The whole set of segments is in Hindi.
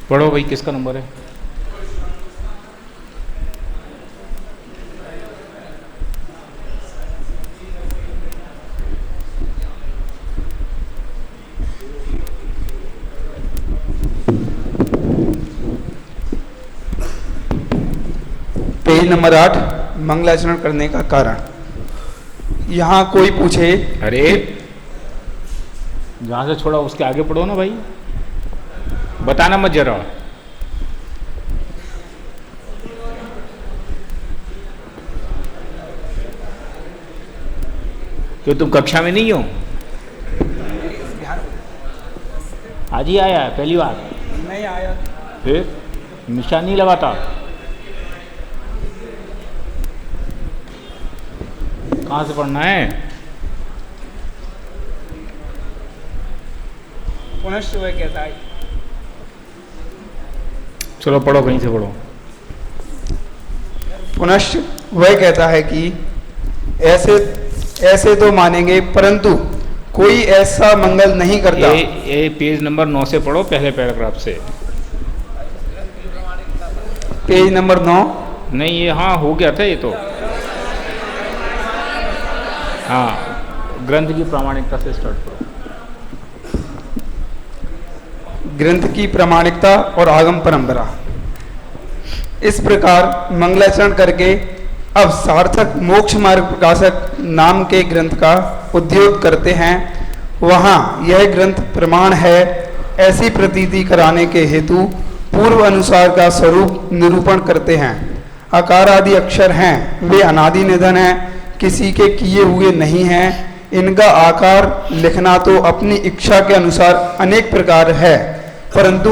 पढ़ो भाई, किसका नंबर है? पेज नंबर 8, मंगलाचरण करने का कारण। यहाँ कोई पूछे, अरे जहां से छोड़ा उसके आगे पढ़ो ना भाई, बताना मत जरा। तो तुम कक्षा में नहीं हो? आज ही आया है पहली बार? नहीं आया। फिर निशान नहीं लगाता? कहाँ से पढ़ना है? पुनश्च वह कहता है, चलो पढ़ो, कहीं से पढ़ो। पुनश्च वह कहता है कि ऐसे तो मानेंगे, परंतु कोई ऐसा मंगल नहीं करता। ये पेज नंबर 9 से पढ़ो, पहले पैराग्राफ से। Page number 9। नहीं, ये हाँ हो गया था ये तो। हाँ, ग्रंथ की प्रामाणिकता से स्टार्ट करो। ग्रंथ की प्रामाणिकता और आगम परंपरा। इस प्रकार मंगलाचरण करके अब सार्थक मोक्ष मार्ग प्रकाशक नाम के ग्रंथ का उद्योग करते हैं। वहाँ यह ग्रंथ प्रमाण है ऐसी प्रतीति कराने के हेतु पूर्व अनुसार का स्वरूप निरूपण करते हैं। आकार आदि अक्षर हैं, वे अनादि निधन हैं, किसी के किए हुए नहीं हैं। इनका आकार लिखना तो अपनी इच्छा के अनुसार अनेक प्रकार है, परंतु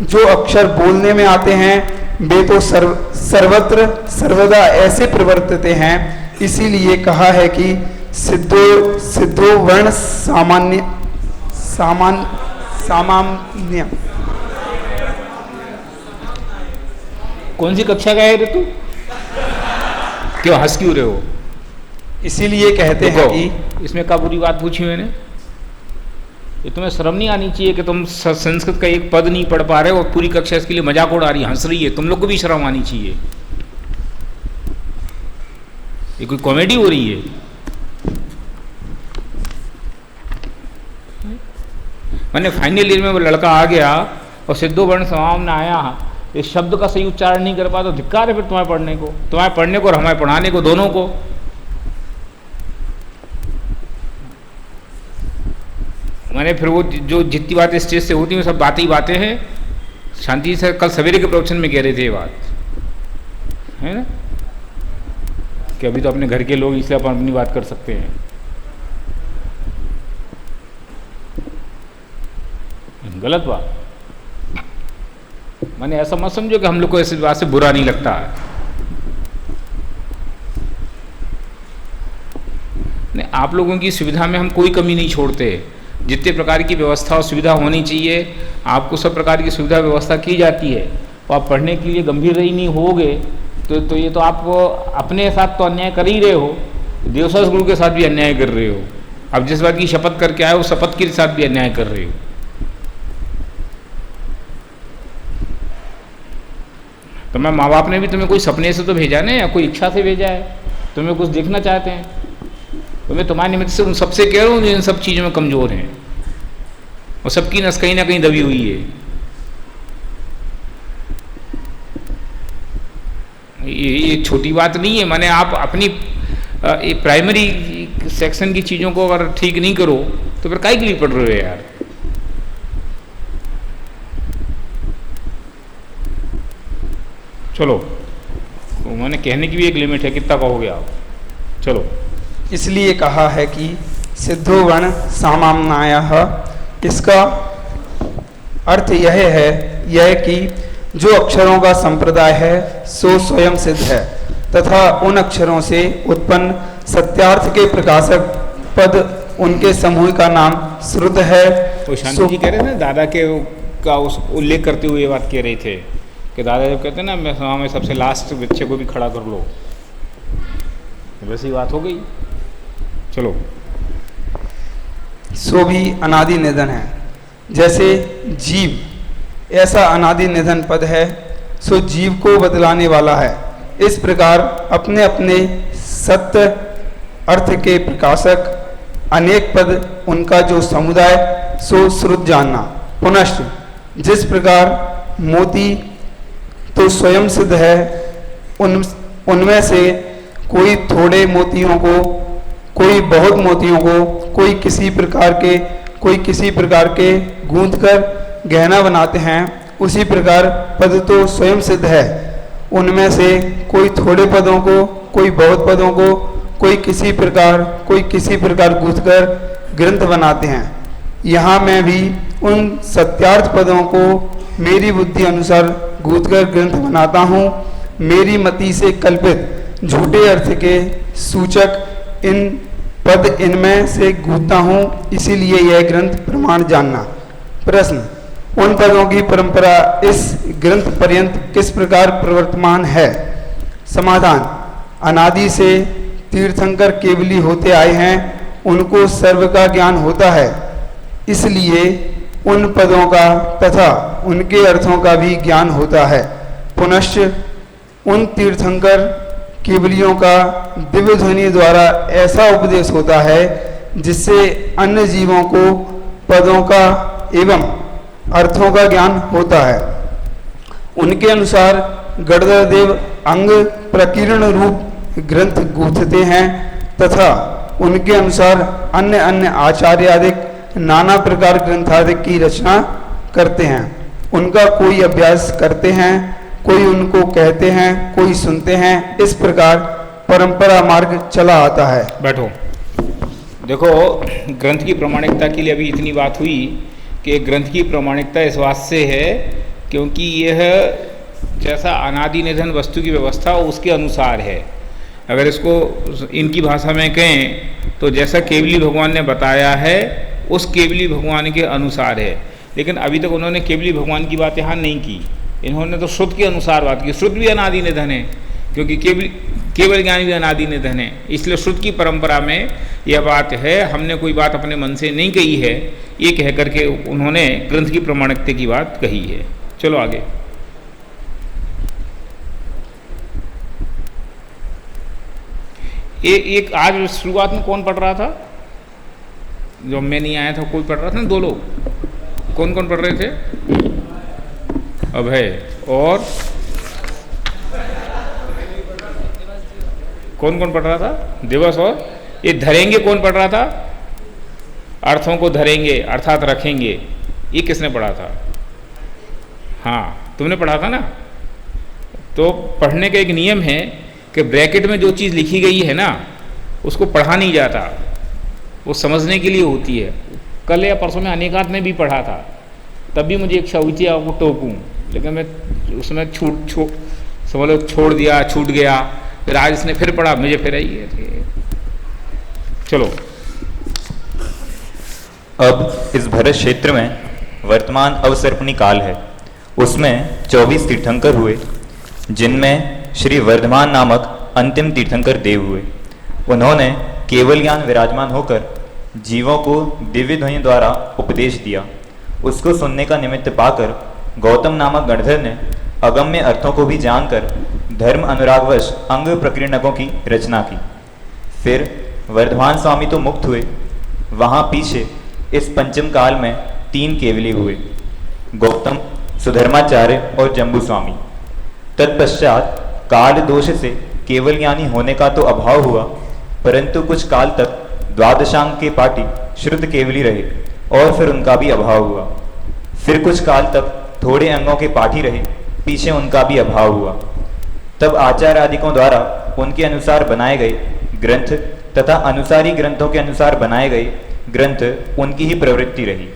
जो अक्षर बोलने में आते हैं वे तो सर्वत्र सर्वदा ऐसे प्रवर्तित हैं। इसीलिए कहा है कि सिद्धो वर्ण सामान्य। कौन सी कक्षा का है रे तू? क्यों हंस क्यों रहे हो? इसीलिए कहते हैं कि इसमें क्या बुरी बात पूछी मैंने? ये तुम्हें शर्म नहीं आनी चाहिए कि तुम संस्कृत का एक पद नहीं पढ़ पा रहे हो और पूरी कक्षा इसके लिए मजाक उड़ा रही, हंस रही है। तुम लोग को भी शर्म आनी चाहिए। ये कोई कॉमेडी हो रही है? मैंने फाइनल ईयर में वो लड़का आ गया और सिद्धो वर्ण समाम में आया, इस शब्द का सही उच्चारण नहीं कर पाता, तो धिक्कार है फिर तुम्हें पढ़ने को और हमें पढ़ाने को, दोनों को। मैंने फिर वो जो जितनी बातें स्टेज से होती हैं सब बातें ही बातें हैं। शांति से कल सवेरे के प्रवचन में कह रहे थे ये बात, है ना, कि अभी तो अपने घर के लोग, इसलिए अपन अपनी बात कर सकते हैं। गलत बात। मैंने ऐसा मत समझो कि हम लोग को इस बात से बुरा नहीं लगता है। नहीं, आप लोगों की सुविधा में हम कोई कमी नहीं छोड़ते। जितने प्रकार की व्यवस्था और सुविधा होनी चाहिए, आपको सब प्रकार की सुविधा व्यवस्था की जाती है। तो आप पढ़ने के लिए गंभीर ही नहीं होगे तो ये तो आप अपने साथ तो अन्याय कर ही रहे हो, देवसास गुरु के साथ भी अन्याय कर रहे हो। अब जिस बात की शपथ करके आए हो, शपथ के साथ भी अन्याय कर रहे हो। तो मैं माँ बाप ने भी तुम्हें कोई सपने से तो भेजा नहीं, या कोई इच्छा से भेजा है, तुम्हें कुछ देखना चाहते हैं। तो मैं तुम्हारे निमित्त से उन सबसे कह रहा हूँ जो इन सब चीज़ों में कमज़ोर हैं और सबकी नस कहीं ना कहीं दबी हुई है। ये छोटी बात नहीं है। माने आप अपनी प्राइमरी सेक्शन की चीज़ों को अगर ठीक नहीं करो तो फिर काहे के लिए पढ़ रहे हो यार? चलो, तो मैंने कहने की भी एक लिमिट है, कितना कहोगे आप? चलो। इसलिए कहा है कि सिद्धो वर्ण सामान्याः। इसका अर्थ यह कि जो अक्षरों का संप्रदाय है सो स्वयं सिद्ध है, तथा उन अक्षरों से उत्पन्न सत्यार्थ के प्रकाशक पद उनके समूह का नाम श्रुत है। वो शांति जी कह रहे थे दादा के का उस उल्लेख करते हुए बात कह रहे थे कि दादा जब कहते हैं ना, मैं सभा में सबसे लास्ट बच्चे को भी खड़ा कर लो, वैसी बात हो गई। चलो। सो भी अनादि निधन है। जैसे जीव ऐसा अनादि निधन पद है सो जीव को बदलाने वाला है। इस प्रकार अपने अपने सत्य अर्थ के प्रकाशक अनेक पद उनका जो समुदाय सो श्रुत जानना। पुनश्च जिस प्रकार मोती तो स्वयं सिद्ध है, उनमें से कोई थोड़े मोतियों को, कोई बहुत मोतियों को, कोई किसी प्रकार के गूंथकर गहना बनाते हैं, उसी प्रकार पद तो स्वयं सिद्ध है, उनमें से कोई थोड़े पदों को, कोई बहुत पदों को, कोई किसी प्रकार गूंथकर ग्रंथ बनाते हैं। यहाँ मैं भी उन सत्यार्थ पदों को मेरी बुद्धि अनुसार गूंथकर ग्रंथ बनाता हूँ। मेरी मति से कल्पित झूठे अर्थ के सूचक इन पद इनमें से गूंथता हूँ, इसीलिए यह ग्रंथ प्रमाण जानना। प्रश्न, उन पदों की परंपरा इस ग्रंथ पर्यंत किस प्रकार प्रवर्तमान है? समाधान, अनादि से तीर्थंकर केवली होते आए हैं, उनको सर्व का ज्ञान होता है, इसलिए उन पदों का तथा उनके अर्थों का भी ज्ञान होता है। पुनश्च उन तीर्थंकर केवलियों का दिव्य ध्वनि द्वारा ऐसा उपदेश होता है जिससे अन्य जीवों को पदों का एवं अर्थों का ज्ञान होता है। उनके अनुसार गणधर देव अंग प्रकीर्ण रूप ग्रंथ गूंथते हैं तथा उनके अनुसार अन्य अन्य आचार्य आदि नाना प्रकार ग्रंथादि की रचना करते हैं। उनका कोई अभ्यास करते हैं, कोई उनको कहते हैं, कोई सुनते हैं। इस प्रकार परंपरा मार्ग चला आता है। बैठो। देखो, ग्रंथ की प्रामाणिकता के लिए अभी इतनी बात हुई कि ग्रंथ की प्रामाणिकता इस बात से है क्योंकि यह जैसा अनादि निधन वस्तु की व्यवस्था उसके अनुसार है। अगर इसको इनकी भाषा में कहें तो जैसा केवली भगवान ने बताया है उस केवली भगवान के अनुसार है। लेकिन अभी तक उन्होंने केवली भगवान की बात यहाँ नहीं की, इन्होंने तो श्रुत के अनुसार बात की। श्रुत भी अनादि निधन है क्योंकि केवल ज्ञान भी अनादि निधन है, इसलिए श्रुत की परंपरा में यह बात है। हमने कोई बात अपने मन से नहीं कही है, ये कह करके उन्होंने ग्रंथ की प्रामाणिकता की बात कही है। चलो आगे। एक आज शुरुआत में कौन पढ़ रहा था? जब मैं नहीं आया था कोई पढ़ रहा था ना, दो लोग। कौन कौन पढ़ रहे थे? अभय और कौन कौन पढ़ रहा था? दिवस। और ये धरेंगे कौन पढ़ रहा था? अर्थों को धरेंगे अर्थात रखेंगे, ये किसने पढ़ा था? हाँ, तुमने पढ़ा था ना। तो पढ़ने का एक नियम है कि ब्रैकेट में जो चीज़ लिखी गई है ना उसको पढ़ा नहीं जाता, वो समझने के लिए होती है। कल या परसों में अनेकांत ने भी पढ़ा था, तब भी मुझे इच्छा हुई थी आपको टोकूं, लेकिन मैं उसमें छोड़ दिया, छूट गया। फिर आज इसने फिर पढ़ा, मुझे फिर आई है। चलो, अब इस भरत क्षेत्र में वर्तमान अवसर्पणी काल है, उसमें 24 तीर्थंकर हुए, जिनमें श्री वर्धमान नामक अंतिम तीर्थंकर देव हुए। उन्होंने केवल ज्ञान विराजमान होकर जीवों को दिव्य ध्वनि द्वारा उपदेश दिया। उसको सुनने का निमित्त पाकर गौतम नामक गणधर ने अगम्य अर्थों को भी जानकर धर्म अनुरागवश अंग प्रकीर्णकों की रचना की। फिर वर्धमान स्वामी तो मुक्त हुए। वहाँ पीछे इस पंचम काल में 3 केवली हुए, गौतम, सुधर्माचार्य और जम्बू स्वामी। तत्पश्चात काल दोष से केवल ज्ञानी होने का तो अभाव हुआ, परंतु कुछ काल तक द्वादशांग के पाटी शुद्ध केवली रहे और फिर उनका भी अभाव हुआ। फिर कुछ काल तक थोड़े अंगों के पाठी रहे, पीछे उनका भी अभाव हुआ। तब आचार्य आदिकों द्वारा उनके अनुसार बनाए गए ग्रंथ तथा अनुसारी ग्रंथों के अनुसार बनाए गए ग्रंथ उनकी ही प्रवृत्ति रही।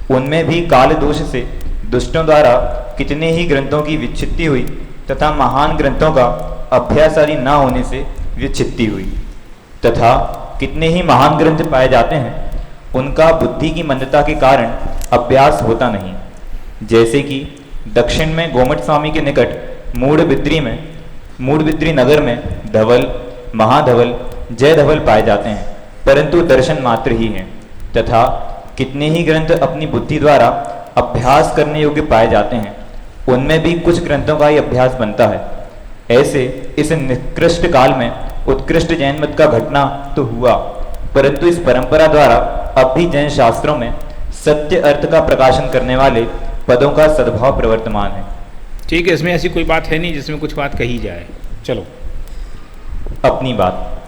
उनमें भी काल दोष से दुष्टों द्वारा कितने ही ग्रंथों की विच्छित्ति हुई तथा महान ग्रंथों का अभ्यास आदि न होने से विच्छित्ति हुई। तथा कितने ही महान ग्रंथ पाए जाते हैं, उनका बुद्धि की मंदता के कारण अभ्यास होता नहीं। जैसे कि दक्षिण में गोमट स्वामी के निकट मूढ़बिद्री नगर में धवल, महाधवल, जय धवल पाए जाते हैं, परंतु दर्शन मात्र ही हैं। तथा कितने ही ग्रंथ अपनी बुद्धि द्वारा अभ्यास करने योग्य पाए जाते हैं, उनमें भी कुछ ग्रंथों का ही अभ्यास बनता है। ऐसे इस निकृष्ट काल में उत्कृष्ट जैन मत का घटना तो हुआ, परंतु इस परंपरा द्वारा अब भी जैन शास्त्रों में सत्य अर्थ का प्रकाशन करने वाले पदों का सद्भाव प्रवर्तमान है। ठीक है, इसमें ऐसी कोई बात है नहीं जिसमें कुछ बात कही जाए। चलो अपनी बात,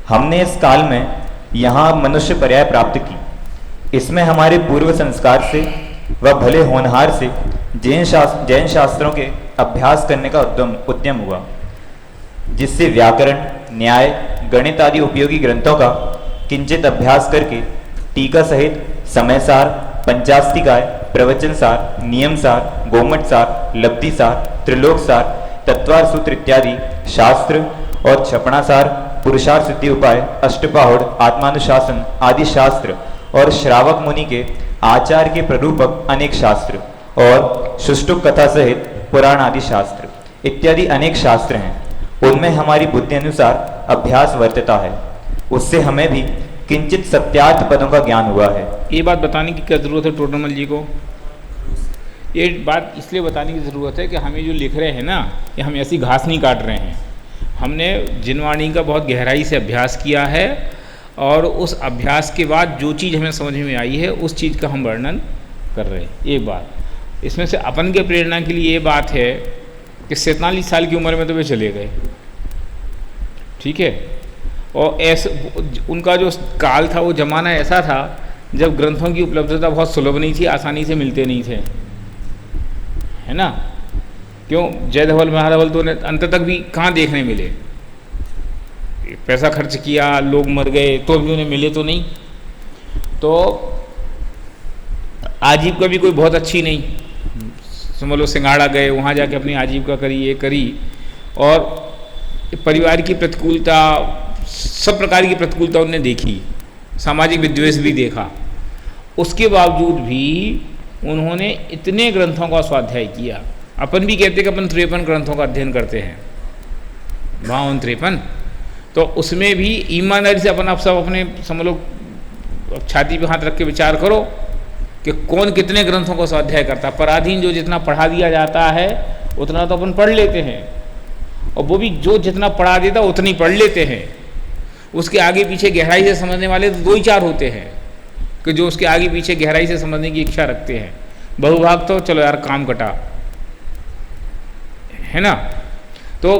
हमने इस काल में यहाँ मनुष्य पर्याय प्राप्त की। इसमें हमारे पूर्व संस्कार से व भले होनहार से जैन शास्त्रों के अभ्यास करने का उद्यम हुआ, जिससे व्याकरण, न्याय, गणित आदि उपयोगी ग्रंथों का किंचित अभ्यास करके टीका सहित समयसार, पंचास्तिकाय, प्रवचनसार, नियमसार, गोमटसार, लब्धिसार, त्रिलोकसार, तत्वार सूत्र इत्यादि शास्त्र और क्षपणासार, पुरुषार्थ सिद्धि उपाय, अष्टपाहुड़, आत्मानुशासन आदि शास्त्र और श्रावक मुनि के आचार के प्ररूपक अनेक शास्त्र और सुष्टुप कथा सहित पुराण आदि शास्त्र इत्यादि अनेक शास्त्र हैं। उनमें हमारी बुद्धि अनुसार अभ्यास वर्तता है, उससे हमें भी किंचित सत्यार्थ पदों का ज्ञान हुआ है। ये बात बताने की क्या ज़रूरत है टोडरमल जी को? ये बात इसलिए बताने की ज़रूरत है कि हमें जो लिख रहे हैं ना, ये हम ऐसी घास नहीं काट रहे हैं। हमने जिनवाणी का बहुत गहराई से अभ्यास किया है और उस अभ्यास के बाद जो चीज़ हमें समझ में आई है उस चीज़ का हम वर्णन कर रहे हैं। एक बात इसमें से अपन के प्रेरणा के लिए ये बात है कि 47 साल की उम्र में तो वे चले गए, ठीक है। और ऐसे उनका जो काल था, वो ज़माना ऐसा था जब ग्रंथों की उपलब्धता बहुत सुलभ नहीं थी, आसानी से मिलते नहीं थे, है ना। क्यों? जय धवल महाधवल तो अंत तक भी कहाँ देखने मिले, पैसा खर्च किया, लोग मर गए तो भी उन्हें मिले तो नहीं। तो आजीविका भी कोई बहुत अच्छी नहीं, समझ लो सिंगाड़ा गए, वहाँ जाके अपनी आजीविका करी, ये करी, और परिवार की प्रतिकूलता, सब प्रकार की प्रतिकूलता उन्होंने देखी, सामाजिक विद्वेष भी देखा। उसके बावजूद भी उन्होंने इतने ग्रंथों का स्वाध्याय किया। अपन भी कहते कि अपन 53 ग्रंथों का अध्ययन करते हैं, 52-53, तो उसमें भी ईमानदारी से अपन आप सब अपने समझ लो छाती पे हाथ रख के विचार करो कि कौन कितने ग्रंथों का स्वाध्याय करता है। पराधीन जो जितना पढ़ा दिया जाता है उतना तो अपन पढ़ लेते हैं, और वो भी जो जितना पढ़ा देता उतनी पढ़ लेते हैं। उसके आगे पीछे गहराई से समझने वाले तो 2 ही 4 होते हैं कि जो उसके आगे पीछे गहराई से समझने की इच्छा रखते हैं। बहुभाग तो चलो यार काम कटा, है ना। तो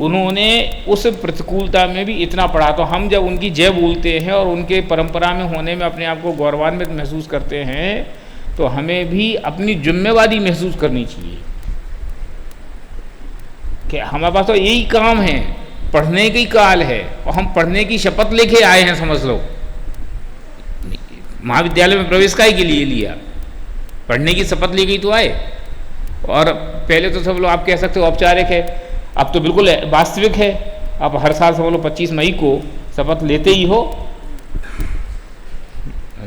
उन्होंने उस प्रतिकूलता में भी इतना पढ़ा, तो हम जब उनकी जय बोलते हैं और उनके परंपरा में होने में अपने आप को गौरवान्वित महसूस करते हैं, तो हमें भी अपनी जिम्मेवारी महसूस करनी चाहिए कि हमारे पास तो यही काम है, पढ़ने की काल है, और हम पढ़ने की शपथ लेके आए हैं। समझ लो, महाविद्यालय में प्रवेश काहे के लिए लिया? पढ़ने की शपथ लेके ही तो आए। और पहले तो सब लोग आप कह सकते हो औपचारिक है, अब तो बिल्कुल वास्तविक है। आप हर साल सब लोग 25 मई को शपथ लेते ही हो,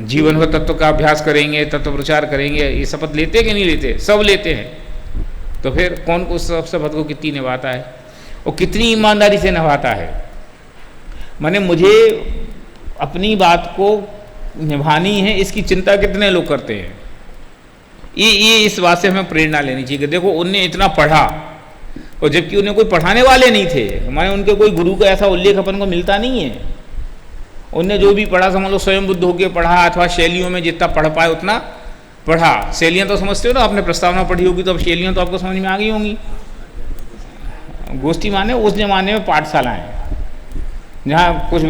जीवन भर तत्व का अभ्यास करेंगे, तत्व प्रचार करेंगे। ये शपथ लेते कि नहीं लेते? सब लेते हैं। तो फिर कौन उस शपथ को कितनी निभाता है और कितनी ईमानदारी से निभाता है? माने मुझे अपनी बात को निभानी है, इसकी चिंता कितने लोग करते हैं? ये इस बात से हमें प्रेरणा लेनी चाहिए कि देखो उनने इतना पढ़ा, और जबकि उन्हें कोई पढ़ाने वाले नहीं थे। हमारे उनके कोई गुरु का ऐसा उल्लेख अपन को मिलता नहीं है। उनने जो भी पढ़ा समझ लो स्वयं बुद्ध होकर पढ़ा, अथवा शैलियों में जितना पढ़ पाए उतना पढ़ा। शैलियाँ तो समझते हो ना, आपने प्रस्तावना पढ़ी होगी तो अब शैलियाँ तो आपको समझ में आ गई होंगी। गोष्ठी माने उस जमाने में पाठशालाएँ जहाँ कुछ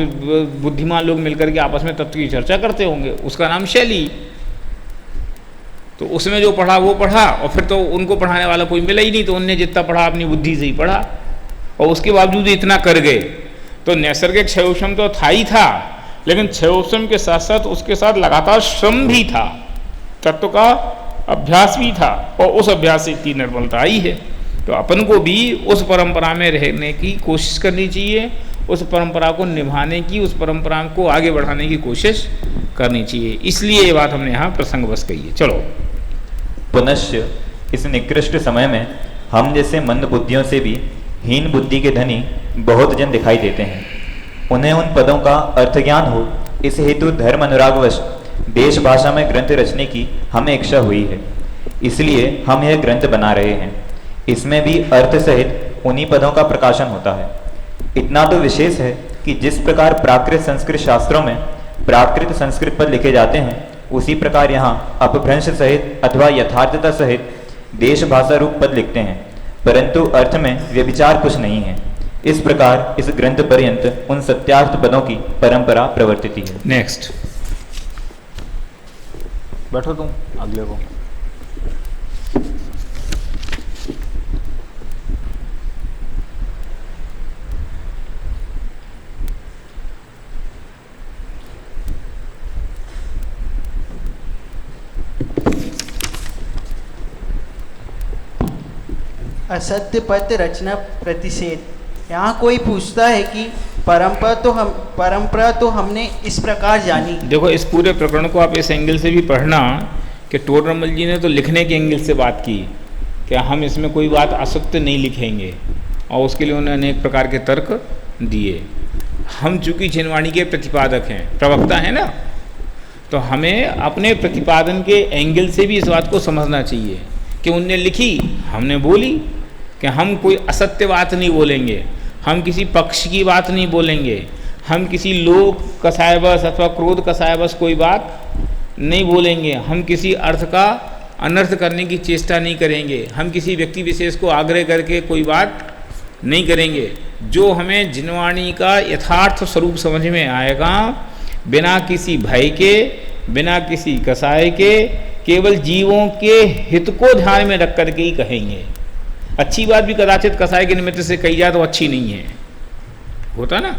बुद्धिमान लोग मिलकर के आपस में तत्व की चर्चा करते होंगे, उसका नाम शैली। तो उसमें जो पढ़ा वो पढ़ा, और फिर तो उनको पढ़ाने वाला कोई मिला ही नहीं, तो उनने जितना पढ़ा अपनी बुद्धि से ही पढ़ा, और उसके बावजूद इतना कर गए। तो नैसर्गिक क्षयोक्षम तो था ही था, लेकिन क्षयोक्षम के साथ साथ उसके साथ लगातार श्रम भी था, तत्व का अभ्यास भी था, और उस अभ्यास से इतनी निर्मलता आई है। तो अपन को भी उस परंपरा में रहने की कोशिश करनी चाहिए, उस परंपरा को निभाने की, उस परंपरा को आगे बढ़ाने की कोशिश करनी चाहिए। इसलिए ये बात हमने यहाँ प्रसंगवश कही है। चलो, पुनश्च इस निकृष्ट समय में हम जैसे मंद बुद्धियों से भी हीन बुद्धि के धनी बहुत जन दिखाई देते हैं। उन्हें उन पदों का अर्थ ज्ञान हो, इस हेतु धर्म अनुरागवश देश भाषा में ग्रंथ रचने की हमें इच्छा हुई है, इसलिए हम यह ग्रंथ बना रहे हैं। इसमें भी अर्थ सहित उन्हीं पदों का प्रकाशन होता है। इतना तो विशेष है कि जिस प्रकार प्राकृत संस्कृत शास्त्रों में प्राकृत संस्कृत पद लिखे जाते हैं, उसी प्रकार यहाँ अपभ्रंश सहित अथवा यथार्थता सहित देश भाषा रूप पद लिखते हैं, परंतु अर्थ में व्यभिचार कुछ नहीं है। इस प्रकार इस ग्रंथ पर्यंत उन सत्यार्थ पदों की परंपरा प्रवर्तित है। नेक्स्ट बैठो तुम अगले को। असत्य पद रचना प्रतिषेध। यहाँ कोई पूछता है कि परंपरा तो हमने इस प्रकार जानी। देखो, इस पूरे प्रकरण को आप इस एंगल से भी पढ़ना कि टोडरमल जी ने तो लिखने के एंगल से बात की कि हम इसमें कोई बात असत्य नहीं लिखेंगे, और उसके लिए उन्होंने अनेक प्रकार के तर्क दिए। हम चूंकि जिनवाणी के प्रतिपादक हैं, प्रवक्ता हैं ना, तो हमें अपने प्रतिपादन के एंगल से भी इस बात को समझना चाहिए कि उनने लिखी, हमने बोली, कि हम कोई असत्य बात नहीं बोलेंगे, हम किसी पक्ष की बात नहीं बोलेंगे, हम किसी लोक कसायवश अथवा क्रोध कसायवश कोई बात नहीं बोलेंगे, हम किसी अर्थ का अनर्थ करने की चेष्टा नहीं करेंगे, हम किसी व्यक्ति विशेष को आग्रह करके कोई बात नहीं करेंगे। जो हमें जिनवाणी का यथार्थ स्वरूप समझ में आएगा, बिना किसी भय के, बिना किसी कसाय के, केवल जीवों के हित को ध्यान में रख करके ही कहेंगे। अच्छी बात भी कदाचित कसाय के निमित्त से कही जाए तो अच्छी नहीं है, होता ना।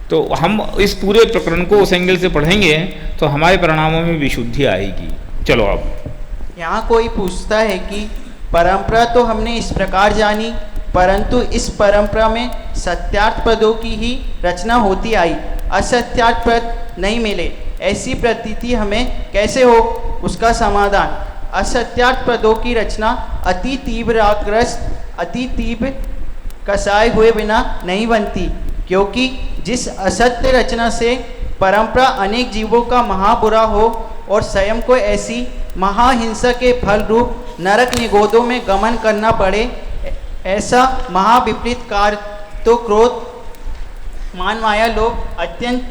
तो हम इस पूरे प्रकरण को उस एंगल से पढ़ेंगे तो हमारे परिणामों में विशुद्धि आएगी। चलो अब यहाँ कोई पूछता है कि परंपरा तो हमने इस प्रकार जानी, परंतु इस परंपरा में सत्यार्थ पदों की ही रचना होती आई, असत्यार्थ पद नहीं मिले, ऐसी प्रतीति हमें कैसे हो? उसका समाधान, असत्यार्थ पदों की रचना अति तीव्र आग्रस्त, अति तीव्र कसाए हुए बिना नहीं बनती, क्योंकि जिस असत्य रचना से परंपरा अनेक जीवों का महाबुरा हो और स्वयं को ऐसी महाहिंसा के फल रूप नरक निगोदों में गमन करना पड़े, ऐसा महाविपरीत कार्य तो क्रोध मान माया लोभ अत्यंत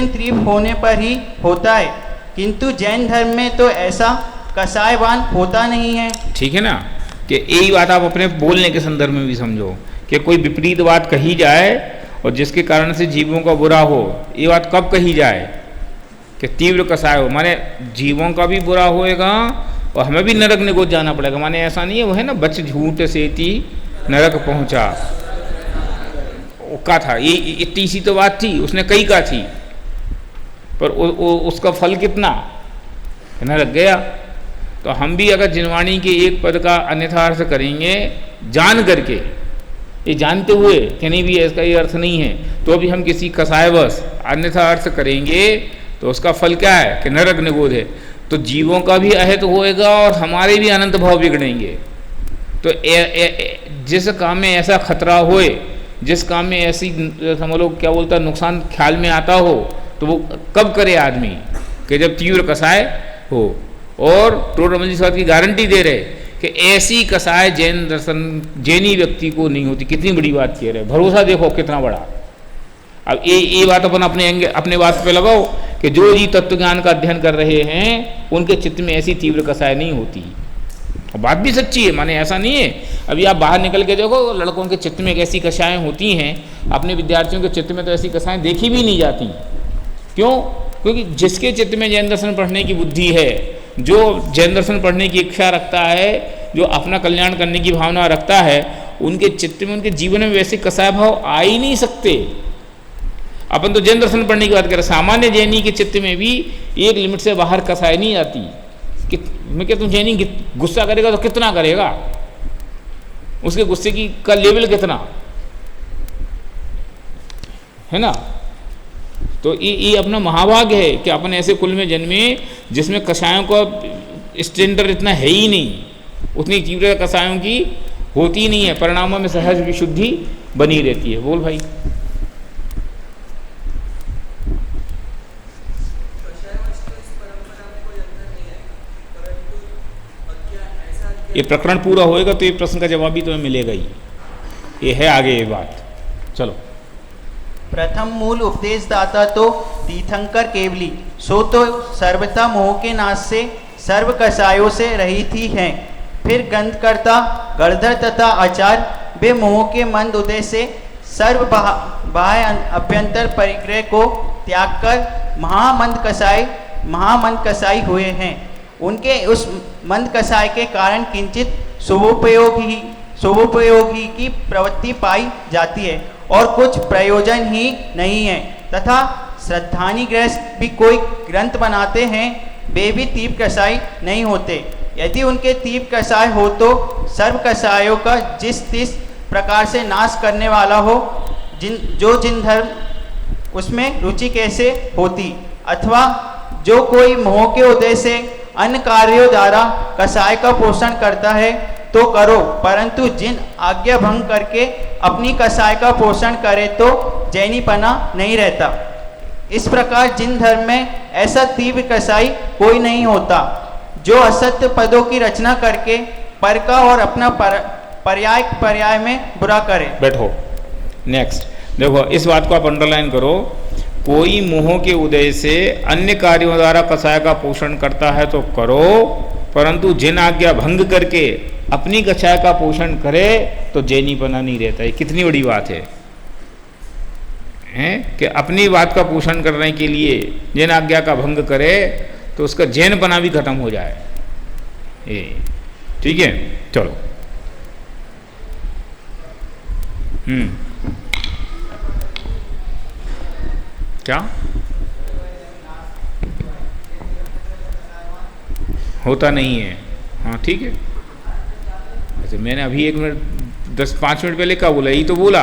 तीव्र होने पर ही होता है, किंतु जैन धर्म में तो ऐसा कसायवान होता नहीं है। ठीक है ना, कि यही बात आप अपने बोलने के संदर्भ में भी समझो कि कोई विपरीत बात कही जाए और जिसके कारण से जीवों का बुरा हो, ये बात कब कही जाए कि तीव्र कसाय हो, माने जीवों का भी बुरा होएगा और हमें भी नरक निगोद जाना पड़ेगा। माने ऐसा नहीं है, वो है ना, बच झूठ से ती नरक पहुंचा, का था ये इतनी सी तो बात थी, उसने कई का थी, पर उसका फल कितना नरक गया। तो हम भी अगर जिनवाणी के एक पद का अन्यथा अर्थ करेंगे जान करके, ये जानते हुए कि नहीं भी इसका ये अर्थ नहीं है, तो अभी हम किसी कसायवश अन्यथा अर्थ करेंगे तो उसका फल क्या है कि नरक निगोद है। तो जीवों का भी अहित होएगा और हमारे भी अनंत भाव बिगड़ेंगे। तो जिस काम में ऐसा खतरा होए, जिस काम में ऐसी समझ लो क्या बोलता नुकसान ख्याल में आता हो, तो वो कब करे आदमी कि जब तीव्र कसाय हो। और टोडरमल जी की गारंटी दे रहे कि ऐसी कसाय जैन दर्शन जैनी व्यक्ति को नहीं होती। कितनी बड़ी बात कह रहे, भरोसा देखो कितना बड़ा। अब ये बात अपन अपने बात पे लगाओ कि जो जी तत्व ज्ञान का अध्ययन कर रहे हैं उनके चित्त में ऐसी तीव्र कसाय नहीं होती। और बात भी सच्ची है, माने ऐसा नहीं है। अभी आप बाहर निकल के देखो, लड़कों के चित्त में ऐसी कसाएं होती हैं, अपने विद्यार्थियों के चित्त में तो ऐसी कसाएं देखी भी नहीं जाती। क्यों? क्योंकि जिसके चित्त में जैन दर्शन पढ़ने की बुद्धि है, जो जैन दर्शन पढ़ने की इच्छा रखता है, जो अपना कल्याण करने की भावना रखता है, उनके चित्त में, उनके जीवन में वैसे कसाय भाव आ ही नहीं सकते। अपन तो जैन दर्शन पढ़ने की बात कर रहे, सामान्य जैनी के चित्त में भी एक लिमिट से बाहर कसाय नहीं आती। कि मैं क्या, तुम जैनी गुस्सा करेगा तो कितना करेगा, उसके गुस्से की का लेवल कितना है ना। तो ये अपना महाभाग्य है कि अपन ऐसे कुल में जन्मे जिसमें कसायों का स्टैंडर्ड इतना है ही नहीं, उतनी तीव्र कसायों की होती नहीं है, परिणामों में सहज विशुद्धि बनी रहती है। बोल भाई। ये प्रकरण पूरा होएगा तो ये प्रश्न का जवाब भी तुम्हें मिलेगा ही। ये है आगे ये बात। चलो। प्रथम मूल उपदेशदाता तो तीर्थंकर केवली, सो तो सर्वथा मोह के नाश से सर्व कसायों से रहित ही हैं। फिर ग्रंथकर्ता गणधर तथा आचार्य वे मोह के मंद उदय से सर्व बाह्य अभ्यंतर परिग्रह को त्याग कर महामंद कसाई हुए हैं। उनके उस मंद कसाय के कारण किंचित शुभोपयोगी की प्रवृत्ति पाई जाती है और कुछ प्रयोजन ही नहीं है, तथा श्रद्धानी गृहस्थ भी कोई ग्रंथ बनाते हैं, वे भी तीव्र कसाई नहीं होते। यदि उनके तीव्र कसाय हो तो सर्व कसायों का जिस प्रकार से नाश करने वाला हो, जिन धर्म उसमें रुचि कैसे होती, अथवा जो कोई मोह के उदय से अन्य कार्यों द्वारा कसाय का पोषण करता है तो करो, परंतु जिन आज्ञा भंग करके अपनी कसाय का पोषण करे तो जैनीपना नहीं रहता। इस प्रकार जिन धर्म में ऐसा तीव्र कसाई कोई नहीं होता, जो असत्य पदों की रचना करके पर का और अपना पर्याय में बुरा करे। बैठो। नेक्स्ट देखो, इस बात को आप अंडरलाइन करो। कोई मोह के उदय से अन्य कार्यों द्वारा कसाय का पोषण करता है तो करो, परंतु जिन आज्ञा भंग करके अपनी कसाय का पोषण करे तो जैनीपना नहीं रहता है। कितनी बड़ी बात है कि अपनी बात का पोषण करने के लिए जिन आज्ञा का भंग करे तो उसका जैनपना भी खत्म हो जाए। ठीक है, चलो। क्या होता नहीं है? हाँ ठीक है। वैसे मैंने अभी 5 मिनट पहले क्या बोला? यही तो बोला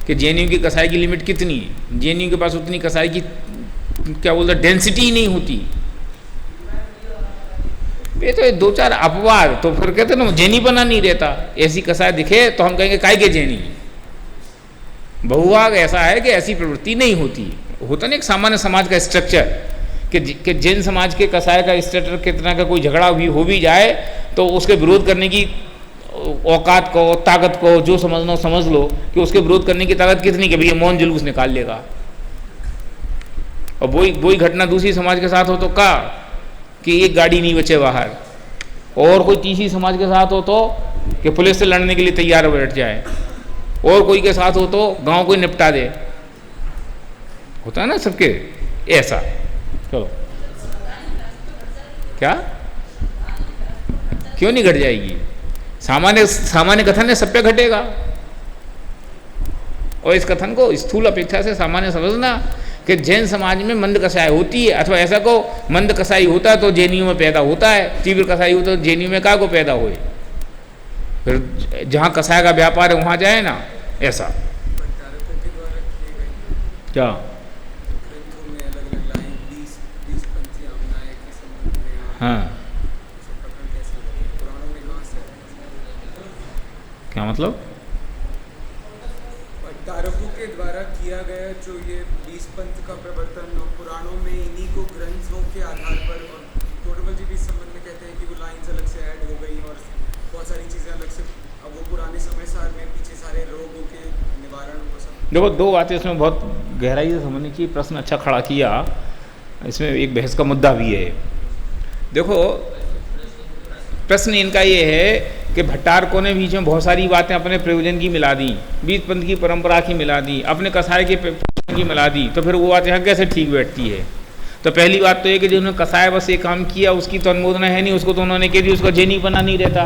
कि जेएनयू की कसाई की लिमिट कितनी है। जेएनयू के पास उतनी कसाई की क्या बोलता डेंसिटी ही नहीं होती। ये तो 2-4 अपवाद, तो फिर कहते ना जेनीपना नहीं रहता। ऐसी कसाई दिखे तो हम कहेंगे काय के जेनी। बहुभाग ऐसा है कि ऐसी प्रवृत्ति नहीं होती। होता नहीं एक सामान्य समाज का स्ट्रक्चर कि जैन समाज के कसाय का स्ट्रक्चर कितना का कोई झगड़ा भी हो भी जाए तो उसके विरोध करने की औकात को, ताकत को जो समझना समझ लो कि उसके विरोध करने की ताकत कितनी कि भैया मौन जुलूस निकाल लेगा। और वही घटना दूसरी समाज के साथ हो तो का कि एक गाड़ी नहीं बचे बाहर, और कोई तीसरी समाज के साथ हो तो कि पुलिस से लड़ने के लिए तैयार बैठ जाए, और कोई के साथ हो तो गांव को निपटा दे। होता है ना सबके ऐसा। चलो, क्या क्यों नहीं घट जाएगी? सामान्य कथन है, सब पे घटेगा। और इस कथन को स्थूल अपेक्षा से सामान्य समझना कि जैन समाज में मंद कसाई होती है, अथवा ऐसा को मंद कसाई होता है तो जेएनयू में पैदा होता है, तीव्र कसाई होता है तो जेएनयू में का को पैदा हुए। फिर जहाँ कसाई का व्यापार है वहाँ जाए ना, ऐसा। क्या हाँ, क्या मतलब? तारकों के द्वारा किया गया जो ये 20 पंथ का प्रवर्तन पुराणों में इन्हीं को ग्रंथों के आधार पर, और टोटमल जी भी इस संबंध में कहते हैं कि वो लाइन्स अलग से ऐड हो गई और बहुत सारी चीज़ें अलग से, अब वो पुराने समय सार में पीछे सारे रोगों के निवारण वो सब। देखो, 2 बातें इसमें बहुत गहराई से समझने की। प्रश्न अच्छा खड़ा किया। इसमें एक बहस का मुद्दा भी है। देखो, प्रश्न इनका ये है कि भट्टारकों ने बीच में बहुत सारी बातें अपने प्रयोजन की मिला दी, 20 पंथ की परंपरा की मिला दी, अपने कसाय के प्रयोजन की मिला दी, तो फिर वो बात यहाँ कैसे ठीक बैठती है? तो पहली बात तो ये कि जिन्होंने कसाय बस ये काम किया उसकी तो अनुमोदना है नहीं, उसको तो उन्होंने कह दी उसका जेनीपना नहीं रहता।